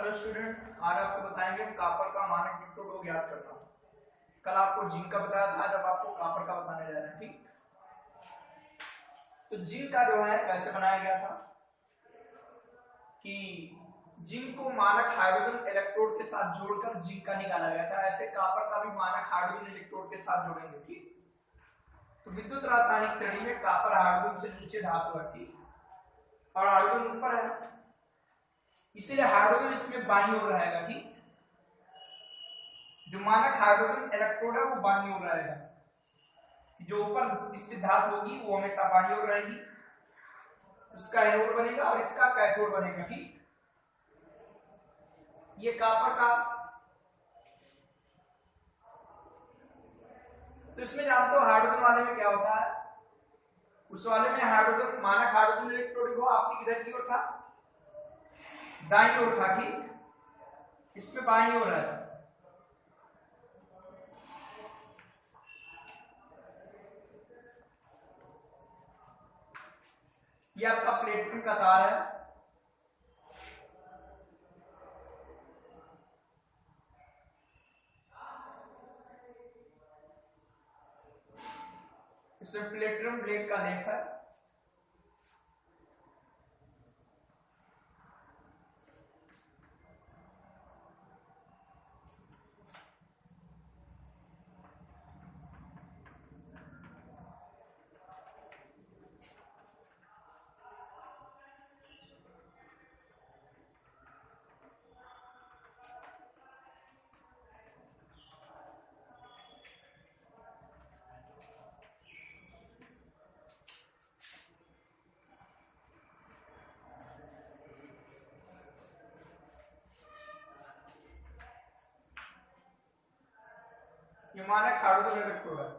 Hello student, आज आपको बताएंगे कॉपर का मानक इलेक्ट्रोड को ज्ञात करना। कल आपको जिंक का बताया था, जब आपको कॉपर का बताने जा रहे हैं। ठीक, तो जिंक का जो है कैसे बनाया गया था कि जिंक को मानक हाइड्रोजन इलेक्ट्रोड के साथ जोड़कर जिंक का निकाला गया था। ऐसे कॉपर का भी मानक हाइड्रोजन इलेक्ट्रोड के साथ जोड़ेंगे। ठीक, तो विद्युत रासायनिक श्रेणी में कॉपर हाइड्रोजन से नीचे धातु है, ठीक, और हाइड्रोजन ऊपर है, इसीलिए हाइड्रोजन इसमें बाईं ओर रहेगा। ठीक, जो मानक हाइड्रोजन इलेक्ट्रोड है वो बाईं ओर रहेगा, जो ऊपर स्थित धातु होगी वो हमेशा बाईं ओर रहेगी, उसका एनोड बनेगा और इसका कैथोड बनेगा। ठीक, ये कॉपर का, तो इसमें जानते हो हाइड्रोजन वाले में क्या होता है, उस वाले में हाइड्रोजन मानक हाइड्रोजन इलेक्ट्रोड वो आपकी किधर की ओर था, दाईं ओर था। ठीक, इसमें बाईं ओर है। ये आपका प्लेटफॉर्म का तार है, इसमें प्लेटफॉर्म ब्लेड का लेप है। ये मानक हाइड्रोजन इलेक्ट्रोड है।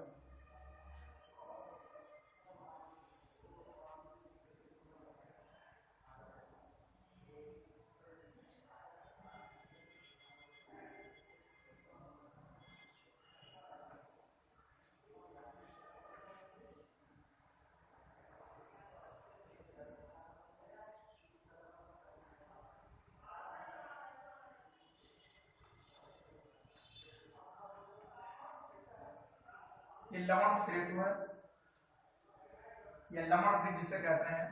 ये लवण सेतु है, या लवण ब्रिज जिसे कहते हैं।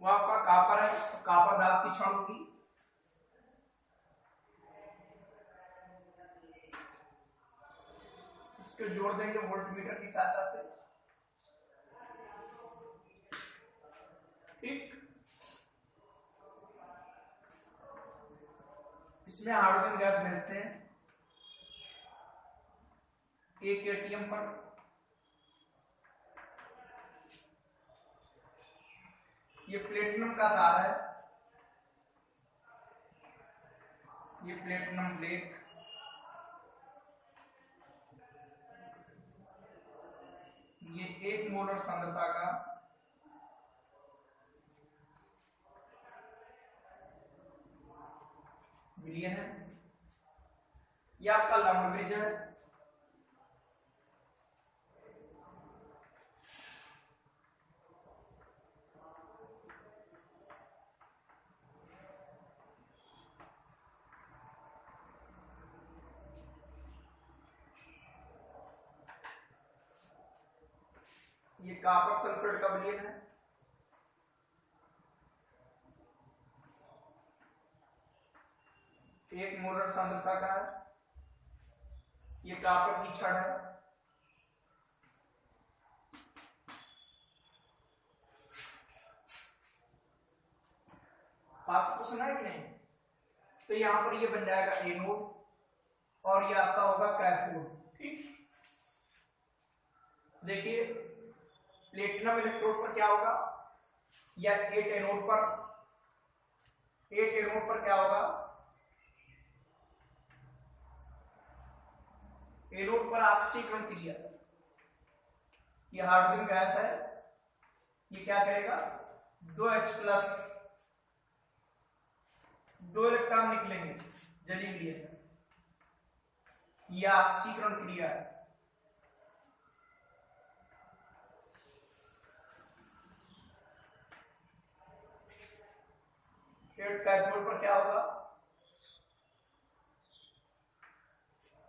वो आपका कॉपर है, कॉपर दाब की छड़ होगी, इसको जोड़ देंगे वोल्टमीटर की सहायता से। ठीक, इसमें हाइड्रोजन गैस भेजते हैं एक एटीएम पर। ये प्लेटिनम का तार है, ये प्लेटिनम ब्लैक, ये 1 मोलर सांद्रता का विलयन है। ये आपका लवण ब्रिज है। ये कॉपर सल्फेट का विलयन है। एक मोलर सांद्रता का है, ये कॉपर की छड़ है। पास को सुना है कि नहीं? तो यहां पर ये बन जाएगा एनोड और ये आपका होगा कैथोड। ठीक, देखिए प्लेटिनम इलेक्ट्रोड पर क्या होगा, या 8 एनोड पर, 8 एनोड पर क्या होगा, एनोड पर ऑक्सीकरण क्रिया, ये हाइड्रोजन गैस है, ये क्या करेगा 2H+ 2 इलेक्ट्रॉन निकलेंगे जली विलयन में, यह ऑक्सीकरण क्रिया है। कैथोड पर क्या होगा?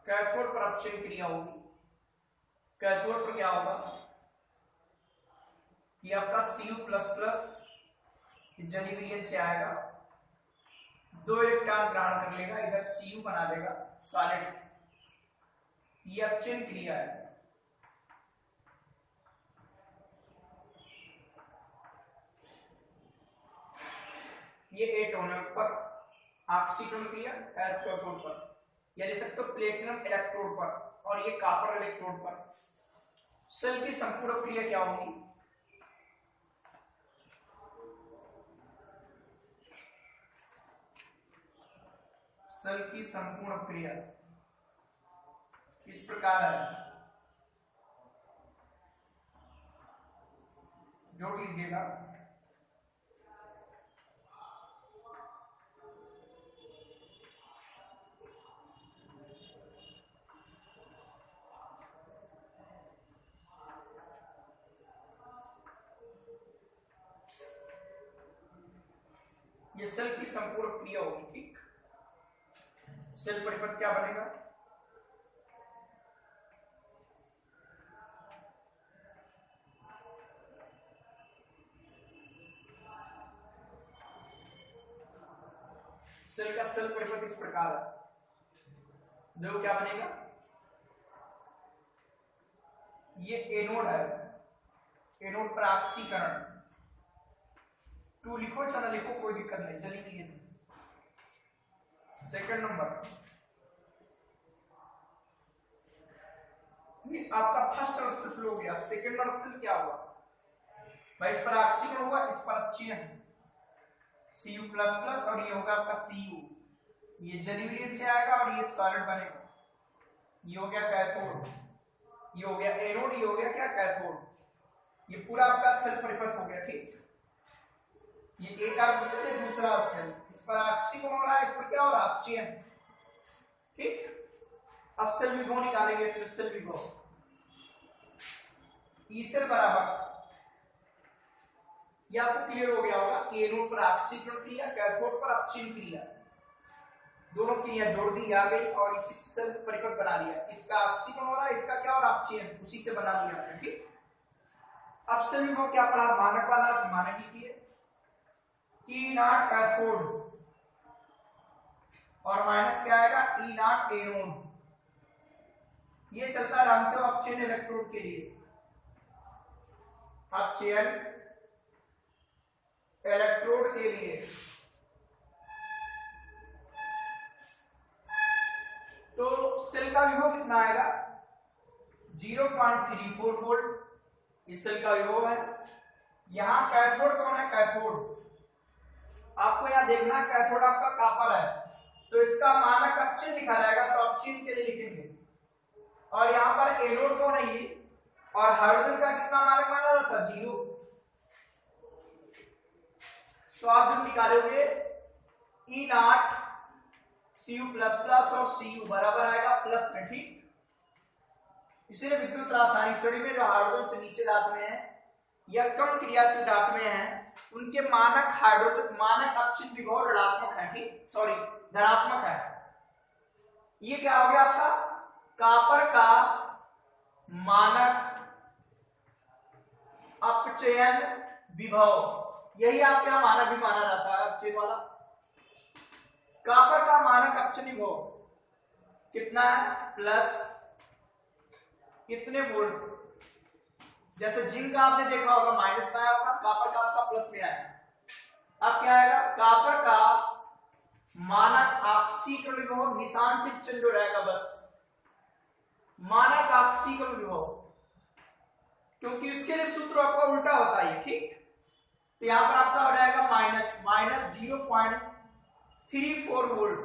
कैथोड पर अपचयन क्रिया होगी। कैथोड पर क्या होगा? ये आपका Cu++ जली विलयन से आएगा, 2 इलेक्ट्रॉन ग्रहण कर लेगा, इधर Cu बना देगा सॉलिड। ये अपचयन क्रिया है। ये 8 होने पर ऑक्सीकरण क्रिया कैथोड पर, या ले सकते हो प्लेटिनम इलेक्ट्रोड पर, और ये कॉपर इलेक्ट्रोड पर। सेल की संपूर्ण क्रिया क्या होगी? सेल की संपूर्ण क्रिया इस प्रकार है, जोड़ लीजिएगा। ये सेल की संपूर्ण क्रिया होगी, ठीक। सेल परिपथ क्या बनेगा? सेल का सेल परिपथ इस प्रकार है। देखो क्या बनेगा? ये एनोड है, एनोड पर ऑक्सीकरण, 2 लिखो चना लिखो कोई दिक्कत नहीं, जली विलयन। सेकंड नंबर, ये आपका फर्स्ट अर्थ सेल हो गया। अब सेकंड अर्थ सेल क्या हुआ भाई? इस पर ऑक्सीकरण हुआ, इस पर अपचयन Cu++, और ये होगा आपका Cu, ये जली विलयन से आएगा और ये सॉलिड बनेगा। ये हो गया कैथोड, ये हो गया एनोड, ये हो गया क्या? कैथोड। ये पूरा आपका सेल परिपथ हो गया, ठीक। ये एक अर्ध सेल है, दूसरा अर्ध सेल, इस पर ऑक्सीकरण हो रहा है, इस पर क्या हो रहा है? अपचयन, ठीक। अब सेल विभव निकालेंगे, इसमें सेल विभव ई सेल बराबर, यह आपको क्लियर हो गया होगा कि एनोड पर ऑक्सीकरण क्रिया, कैथोड पर अपचयन क्रिया, दोनों क्रिया जोड़ दी आ गई और इसी सेल परिपथ बना लिया। इसका ऑक्सीकरण हो रहा है, इसका क्या हो रहा है? अपचयन, उसी से बना लिया, ठीक। अब सेल विभव क्या पढ़ा? मानक वाला, मानक लिखिए E0 कैथोड और माइनस क्या आएगा? E0 anode. ये चलता जानते हो अपचयन इलेक्ट्रोड के लिए, अपचयन इलेक्ट्रोड के लिए। तो सेल का विभव कितना आएगा? 0.34 वोल्ट इस सेल का विभव है। यहां कैथोड कौन है? कैथोड आपको यहां देखना, कैथोड आपका कॉपर है, तो इसका मानक अपचयन लिखा जाएगा, तो अपचयन के लिए लिखेंगे। और यहां पर एनोड कौन है? ये, और हाइड्रोजन का कितना मानक माना जाता? 0। तो आप जब निकालोगे E0 Cu++ और Cu बराबर आएगा प्लस में, ठीक। इसलिए विद्युत रासायनिक श्रेणी में जो हाइड्रोजन से नीचे धातु में है या कम क्रियाशील धातु में है, उनके मानक हाइड्रोजन मानक अपचयन विभव ऋणात्मक है, ठीक, सॉरी धनात्मक है। ये क्या हो गया आपका? कॉपर का मानक अपचयन विभव, यही आपके यहां मानक भी माना जाता है, अपचयन वाला। कॉपर का मानक अपचयन विभव कितना है? प्लस कितने वोल्ट? जैसे जिंक का आपने देखा होगा माइनस में आया होगा, कॉपर का आपका प्लस में आया। अब क्या आएगा? कॉपर का मानक ऑक्सीकरण विभव, निशान से चिन्ह जो रहेगा बस, मानक ऑक्सीकरण विभव, क्योंकि उसके लिए सूत्र आपका उल्टा होता है, ठीक। तो यहां पर आपका हो जाएगा माइनस 0.34 वोल्ट।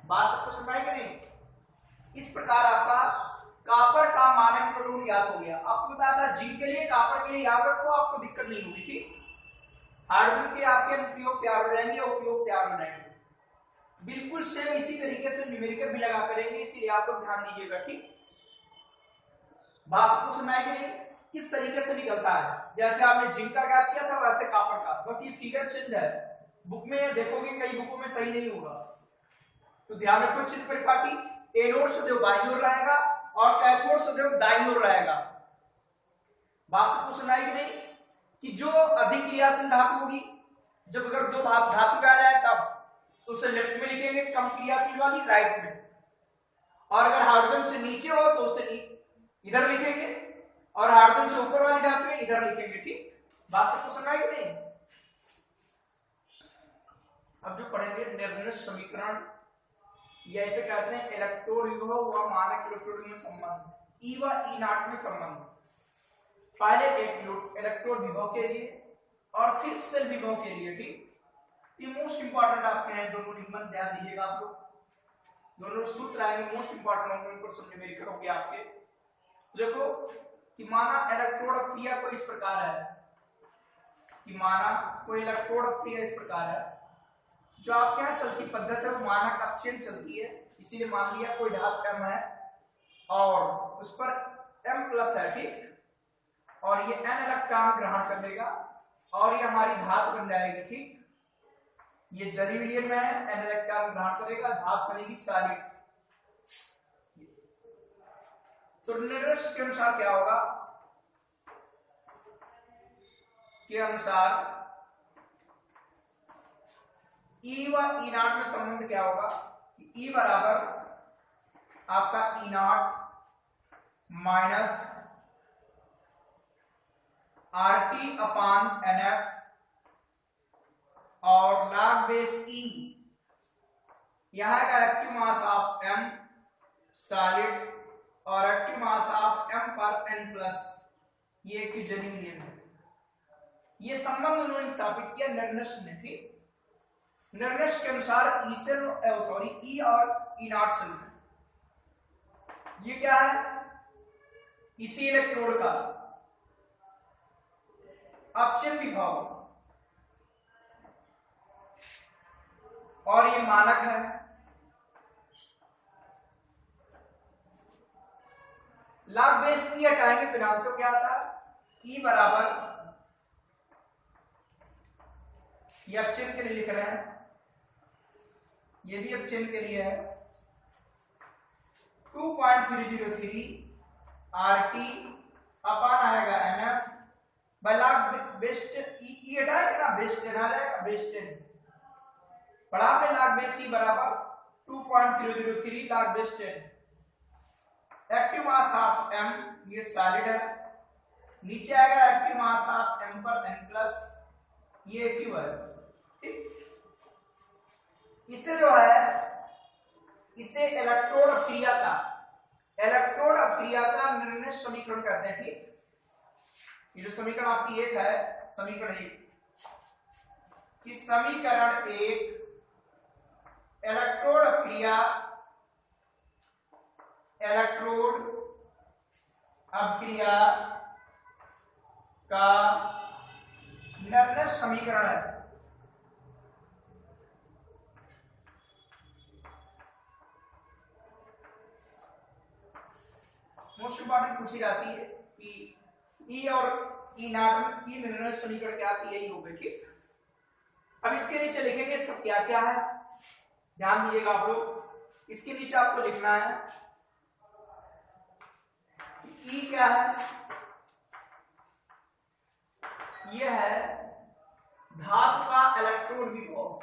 बात सबको समझ में नहीं? इस प्रकार आपका कॉपर का मानक प्रोटॉन याद हो गया। आपको बताया था जिंक के लिए, कॉपर के लिए याद रखो, आपको दिक्कत नहीं होगी, ठीक। हाइड्रोजन के आपके उपयोग तैयार हो जाएंगे, उपयोग तैयार हो जाएंगे। बिल्कुल सेम इसी तरीके से न्यूमेरिकल भी लगा करेंगे, इसलिए आप लोग ध्यान दीजिएगा। ठीक, बात को सुनाई के लिए किस तरीके से निकलता है, जैसे आपने जिंक का ज्ञात किया था वैसे कॉपर का, बस ये फिगर चेंज है। बुक में देखोगे कई बुकों में सही नहीं होगा, तो ध्यान रखो। चिन्ह परिपाटी एनोड सदैव बाईं ओर रहेगा और कैथोड सदैव दाईं ओर रहेगा। बात को सुनाई कि नहीं, कि जो अधिक क्रियाशील धातु होगी, जब अगर दो धातु आ रहा है तब तो उसे लेफ्ट में लिखेंगे, कम क्रियाशील वाली राइट में, और अगर हाइड्रोजन से नीचे हो तो उसे इधर लिखेंगे, और हाइड्रोजन से ऊपर वाली धातु है इधर लिखेंगे। ठीक, बात सबको सुनाई कि नहीं। अब जो पढ़ेंगे निर्णय समीकरण, या इसे कहते हैं इलेक्ट्रोड विभव व मानक इलेक्ट्रोड में संबंध, ई व ई नॉट में संबंध। पहले एक इलेक्ट्रोड विभव के लिए और फिर सेल विभव के लिए। ठीक, ये मोस्ट इंपॉर्टेंट आपके हैं दोनों निबंध, ध्यान दीजिएगा आप लोग। दोनों सूत्र आएंगे मोस्ट इंपॉर्टेंट होंगे, उन पर सब न्यूमेरिकल होंगे आपके। देखो कि माना इलेक्ट्रोड क्रिया को इस प्रकार है, कि माना कोई इलेक्ट्रोड क्रिया इस प्रकार है, जो आपके यहाँ चलती पद्धति है वो मानक अपचयन चलती है, इसीलिए मान लिया कोई धातु m है और उस पर m प्लस है। ठीक, और ये n इलेक्ट्रॉन ग्रहण कर लेगा और ये हमारी धातु बन जाएगी। ठीक, ये जली विलियन में है, n इलेक्ट्रॉन ग्रहण करेगा, धातु बनेगी सॉलिड। तो निर्देश के अनुसार क्या होगा, के अनुसार ई व ई नॉट में संबंध क्या होगा, ई बराबर आपका E naught minus R T upon N F, और लॉग बेस ई, यहां का active mass of M solid और एक्टिव मास ऑफ एम पर एन प्लस, ये एक जली विलियन है। ये संबंध उन्होंने स्थापित किया निर्णय ने। ठीक, निर्णय के अनुसार ई सेल सॉरी ई और ई नॉट सेल में, ये क्या है, इसी इलेक्ट्रोड का अपचयन विभव, और ये मानक है। लॉग बेस ई हटाएंगे तो नाम तो क्या था, ई बराबर, ये अपचयन के लिए लिख रहे हैं, ये भी अपचयन के लिए है, 2.303 RT अपान आएगा NF लॉग बेस ई हटाएगा ना, बेस 10 आ जाएगा, बेस 10 बड़ा में लॉग बेस ई बराबर 2.003 log base 10। Active mass of m, ये सॉलिड है, नीचे आएगा एक्टिव मास ऑफ m पर n प्लस, ये क्यू है। ठीक, इसे जो है, इसे इलेक्ट्रोड अपक्रिया का निर्णय समीकरण कहते हैं। ठीक, ये जो समीकरण आपकी एक है, समीकरण एक, कि समीकरण एक इलेक्ट्रोड अपक्रिया का निर्णय समीकरण है। मोस्ट इंपॉर्टेंट पूछी जाती है कि ई और ई नॉट की निर्णय समीकरण क्या आती है, यही होगा। ठीक, अब इसके नीचे लिखेंगे सब क्या क्या है, ध्यान दीजिएगा आप लोग। इसके नीचे आपको लिखना है ई क्या है, यह है धातु का इलेक्ट्रोड विभव,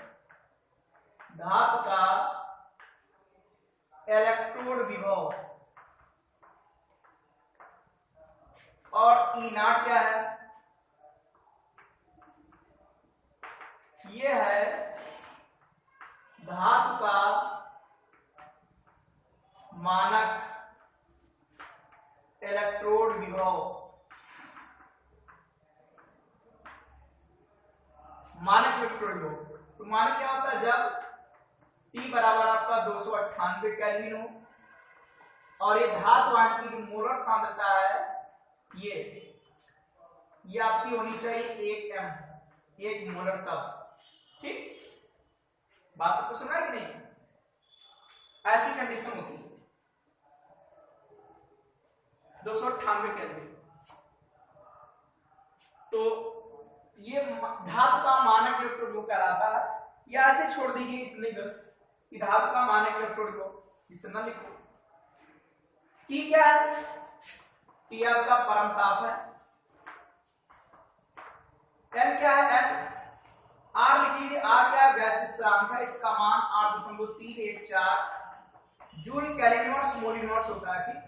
धातु का इलेक्ट्रोड विभव, और ई नॉट क्या है, यह है धातु का मानक इलेक्ट्रोड विभव। मानक इलेक्ट्रोड विभव, तो मानक क्या होता है, जब T बराबर आपका 298 केल्विन हो और ये धातु आयन की जो मोलर सांद्रता है ये आपकी होनी चाहिए 1 m, 1 मोलर तब। ठीक, बात सबको सुना है कि नहीं? ऐसी कंडीशन होती है 298 केल्विन। तो ये धातु का मानक इलेक्ट्रोड ग्रुप कहलाता है। या ऐसे छोड़ दीजिए इतने बस कि धातु का मानक इलेक्ट्रोड ग्रुप, इसे ना लिखो। टी क्या है? टी आपका परम ताप है। एन क्या है? एन। आर लिख लीजिए, आर क्या है? गैस स्थिरांक है, इसका मान 8.314 जूल कैलोरी मोल इनवर्स होता है। ठीक,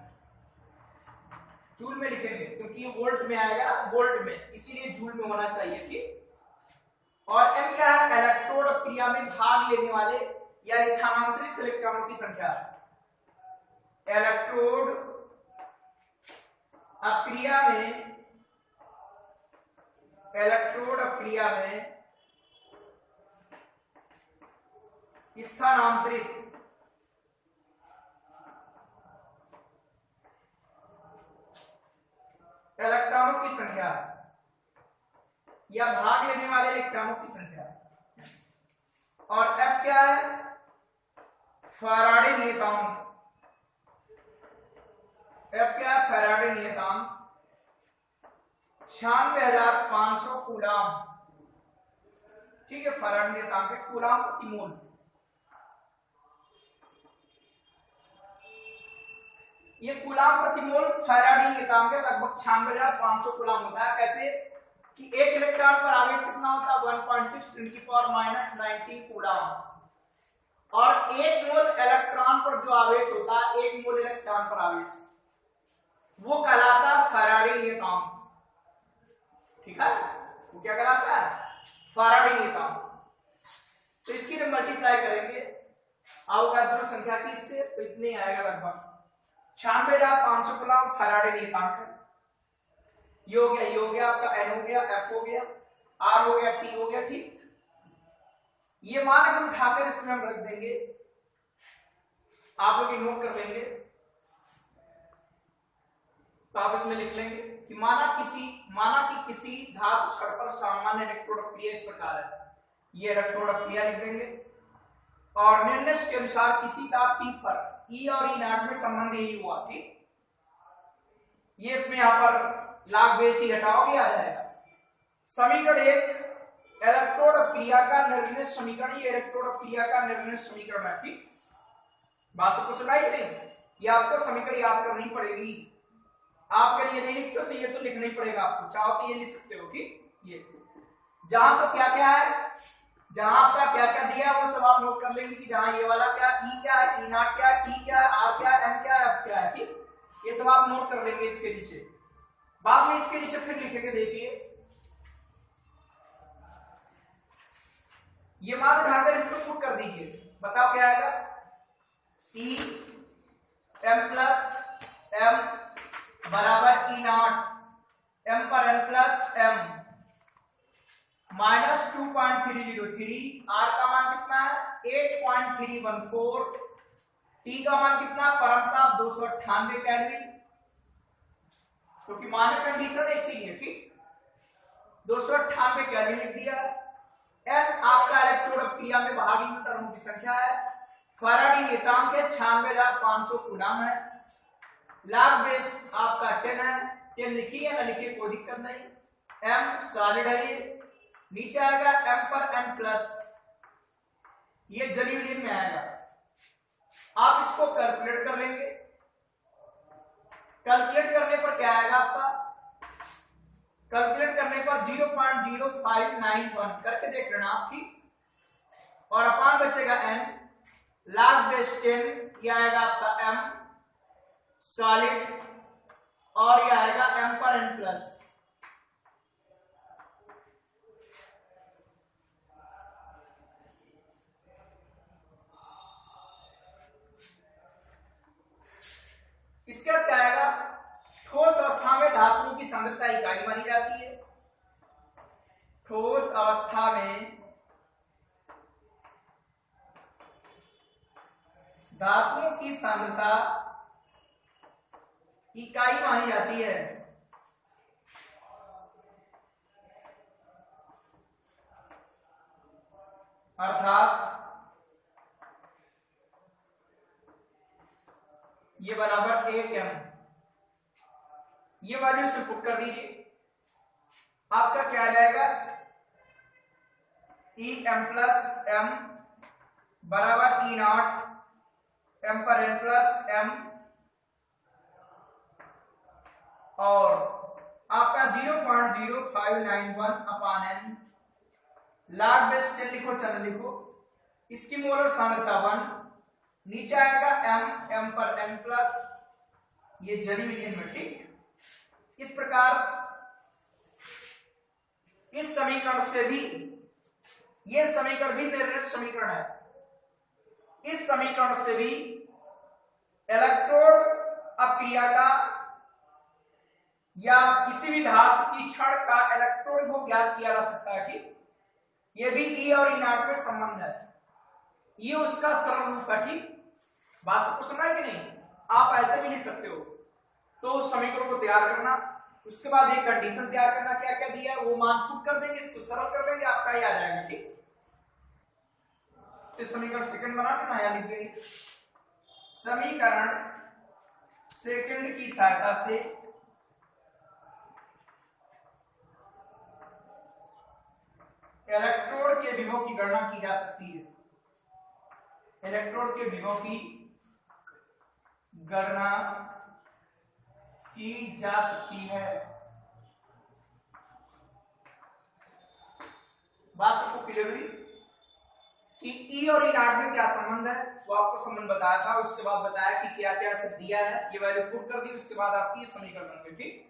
जूल में लिखेंगे क्योंकि ये वोल्ट में आएगा, वोल्ट में, इसीलिए जूल में होना चाहिए। ठीक, और एम क्या है? इलेक्ट्रोड क्रिया में भाग लेने वाले या स्थानांतरित इलेक्ट्रॉनों की संख्या। इलेक्ट्रोड क्रिया में, इलेक्ट्रोड क्रिया में स्थानांतरित इलेक्ट्रॉनों की संख्या या भाग लेने वाले इलेक्ट्रॉनों की संख्या। और एफ क्या है? फैराडे नियतांक। एफ क्या है? फैराडे नियतांक 96,500 कूलाम। ठीक है, फैराडे नियतांक है, कूलाम प्रति मोल। ये कूलाम प्रति मोल फैराडे नियतांक है, लगभग 96,500 कूलाम होता है। कैसे कि एक इलेक्ट्रॉन पर आवेश कितना होता है? 1.6 × 10⁻19 कूलाम। और एक मोल इलेक्ट्रॉन पर जो आवेश होता है, एक मोल इलेक्ट्रॉन पर आवेश, वो कहलाता है फैराडे नियतांक। ठीक है, वो क्या कहलाता है? फैराडे नियतांक। तो इसकी जब मल्टीप्लाई करेंगे अवगाद्रो संख्या की इससे, तो इतने आएगा लगभग 96,500 कूलाम फैराडे नियतांक है। ये हो गया, ये हो गया आपका, एन हो गया, एफ हो गया, आर हो गया, टी हो गया। ठीक, ये मान अगर उठाकर इसमें हम रख देंगे, आप लोग नोट कर लेंगे, तो आप इसमें लिख लेंगे कि माना कि किसी धातु छड़ पर सामान्य इलेक्ट्रोड क्रिया इस प्रकार है। ये इलेक्ट्रोड क्रिया लिख देंगे और निर्देश के अनुसार किसी ताप T पर E और E0 में संबंध यही हुआ। ठीक, ये इसमें यहां पर लाग बेसी हटाओगे, आ जाएगा समीकरण 1 इलेक्ट्रोड क्रिया का निर्देश समीकरण। ये इलेक्ट्रोड क्रिया का निर्देश समीकरण है। ठीक, बात सबको सुनाई नहीं? ये आपको समीकरण याद करनी पड़ेगी। आपके लिए नहीं लिखते हो तो ये तो लिखना ही पड़ेगा आपको, चाहो तो ये लिख सकते हो। ठीक, ये जहां सब क्या क्या है, जहां आपका क्या क्या दिया है वो सब आप नोट कर लेंगे कि जहां ये वाला क्या, ई क्या है, E0 क्या है, T क्या है, R क्या है, M क्या है, F क्या है। ठीक, ये सब आप नोट कर लेंगे इसके नीचे। बाद में इसके नीचे फिर लिखेंगे, देखिए ये मान उठाकर इसको पुट कर दीजिए, बताओ क्या आएगा? E M प्लस M बराबर E0, M पर N प्लस M -2.303। R का मान कितना है? 8.314। T का मान कितना? परमताप 298 केल्विन, क्योंकि मानक कंडीशन है इसीलिए। ठीक, 298 केल्विन लिख दिया। N आपका इलेक्ट्रोड क्रिया में भाग लेने तरंगों की संख्या है। फैराडे नियतांक है 96,500 कूलाम है। लाग बेस आपका 10 है। 10 लिखिए ना लिखिए कोई दिक्कत नहीं। M सॉलिड है, ये नीचे आएगा M पर N प्लस, ये जली विलीन में आएगा। आप इसको कैलकुलेट कर लेंगे। कैलकुलेट करने पर क्या आएगा आपका? कैलकुलेट करने पर 0.0591 करके देख लेना आपकी, और अपान बचेगा n, log बेस 10, ये आएगा आपका m सॉलिड, और ये आएगा m पर n प्लस। इसके बाद क्या आएगा? ठोस अवस्था में धातुओं की सांद्रता इकाई मानी जाती है। ठोस अवस्था में धातुओं की सांद्रता इकाई मानी जाती है। अर्थात ये बराबर 1m, ये वैल्यू से पुट कर दीजिए, आपका क्या आ जाएगा em प्लस m बराबर E नॉट m पर n प्लस m, और आपका 0.0591 अपान n, log बेस 10 लिखो, चरण लिखो, इसकी मोलर सांद्रता 1, नीचे आएगा m पर n प्लस ये जरी मिलियन में, ठीक। इस प्रकार इस समीकरण से भी, ये समीकरण भी निर्णय समीकरण है, इस समीकरण से भी इलेक्ट्रोड अपक्रिया का या किसी भी धातु की क्षण का इलेक्ट्रोड को ज्ञात किया जा सकता है, ठीक। ये भी E और E नॉट में संबंध है, ये उसका सरल रूप है, ठीक। बात सबको समझ है कि नहीं? आप ऐसे भी लिख सकते हो। तो उस समीकरण को तैयार करना, उसके बाद एक कंडीशन तैयार करना, क्या क्या दिया है वो मान पुट कर देंगे, इसको सरल कर लेंगे, आपका ही आ जाएगा, ठीक। तो समीकरण सेकंड बना लेना, यहाँ लिख देंगे समीकरण सेकंड की सहायता से इलेक्ट्रोड के विभव की गणना की जा सकती है, इलेक्ट्रोड के विभव की गणना की जा सकती है। बात सबको क्लियर हुई कि E और E नॉट में क्या संबंध है, वो आपको संबंध बताया था, उसके बाद बताया कि क्या क्या सब दिया है, ये वैल्यू पुट कर दी, उसके बाद आपकी समीकरण बन गई, ठीक।